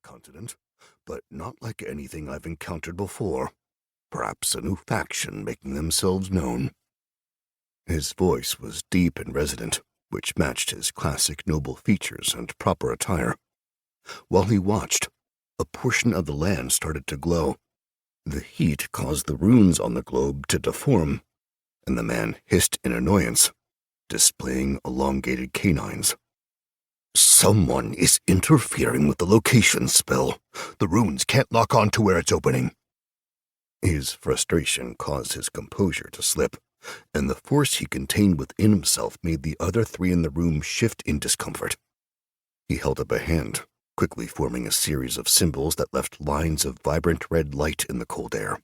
continent, but not like anything I've encountered before. Perhaps a new faction making themselves known." His voice was deep and resonant, which matched his classic noble features and proper attire. While he watched, a portion of the land started to glow. The heat caused the runes on the globe to deform, and the man hissed in annoyance, displaying elongated canines. "Someone is interfering with the location spell. The runes can't lock on to where it's opening." His frustration caused his composure to slip, and the force he contained within himself made the other three in the room shift in discomfort. He held up a hand, quickly forming a series of symbols that left lines of vibrant red light in the cold air.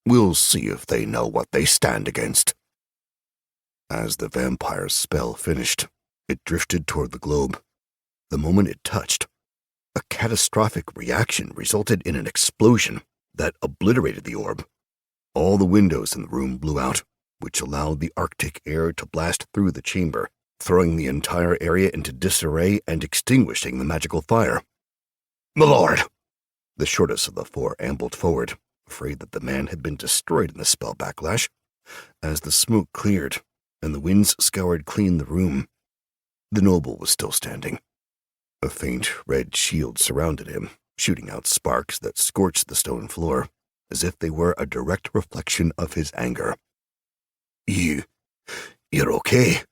"We'll see if they know what they stand against." As the vampire's spell finished, it drifted toward the globe. The moment it touched, a catastrophic reaction resulted in an explosion that obliterated the orb. All the windows in the room blew out, which allowed the Arctic air to blast through the chamber, throwing the entire area into disarray and extinguishing the magical fire. "My lord!" The shortest of the four ambled forward, afraid that the man had been destroyed in the spell backlash. As the smoke cleared and the winds scoured clean the room, the noble was still standing. A faint red shield surrounded him, shooting out sparks that scorched the stone floor, as if they were a direct reflection of his anger. You're okay?"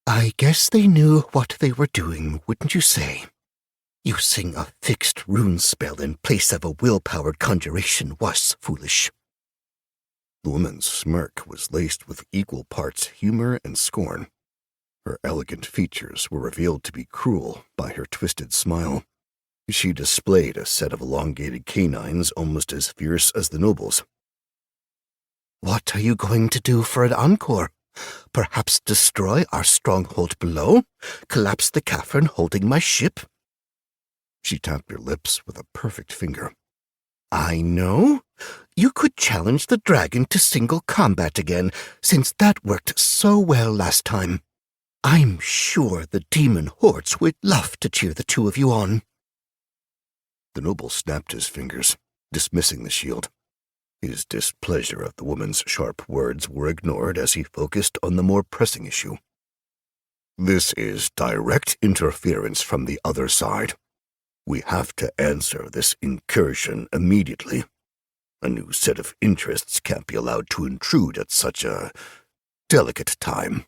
"I guess they knew what they were doing, wouldn't you say? Using a fixed rune spell in place of a will-powered conjuration was foolish." The woman's smirk was laced with equal parts humor and scorn. Her elegant features were revealed to be cruel by her twisted smile. She displayed a set of elongated canines almost as fierce as the noble's. "What are you going to do for an encore? Perhaps destroy our stronghold below? Collapse the cavern holding my ship?" She tapped her lips with a perfect finger. "I know. You could challenge the dragon to single combat again, since that worked so well last time. I'm sure the demon hordes would love to cheer the two of you on." The noble snapped his fingers, dismissing the shield. His displeasure at the woman's sharp words were ignored as he focused on the more pressing issue. "This is direct interference from the other side. We have to answer this incursion immediately. A new set of interests can't be allowed to intrude at such a delicate time."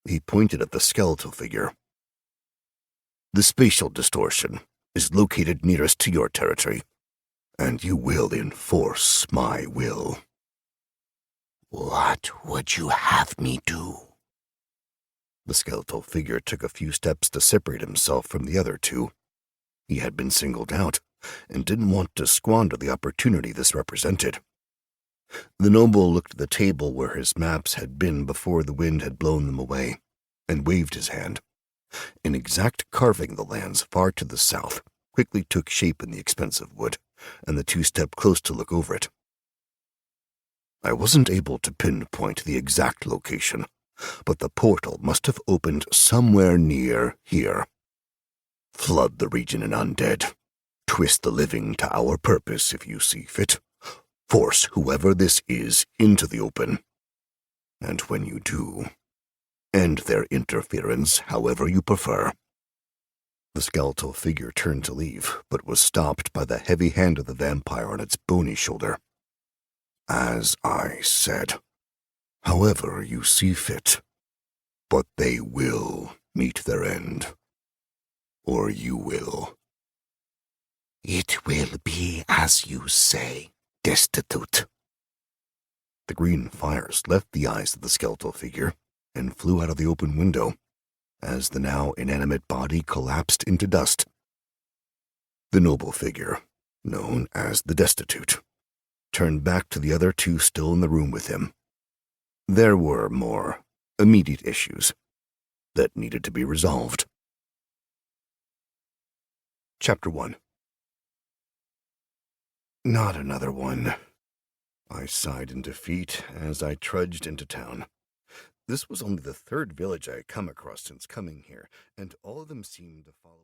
He pointed at the skeletal figure. "The spatial distortion is located nearest to your territory, and you will enforce my will." "What would you have me do?" The skeletal figure took a few steps to separate himself from the other two. He had been singled out, and didn't want to squander the opportunity this represented. The noble looked at the table where his maps had been before the wind had blown them away, and waved his hand. An exact carving of the lands far to the south quickly took shape in the expensive wood, and the two stepped close to look over it. "I wasn't able to pinpoint the exact location, but the portal must have opened somewhere near here. Flood the region in undead. Twist the living to our purpose if you see fit. Force whoever this is into the open. And when you do, end their interference however you prefer." The skeletal figure turned to leave, but was stopped by the heavy hand of the vampire on its bony shoulder. "As I said, however you see fit, but they will meet their end. Or you will." "It will be as you say, destitute." The green fires left the eyes of the skeletal figure and flew out of the open window as the now inanimate body collapsed into dust. The noble figure, known as the Destitute, turned back to the other two still in the room with him. There were more immediate issues that needed to be resolved. Chapter 1. Not another one. I sighed in defeat as I trudged into town. This was only the third village I had come across since coming here, and all of them seemed to follow.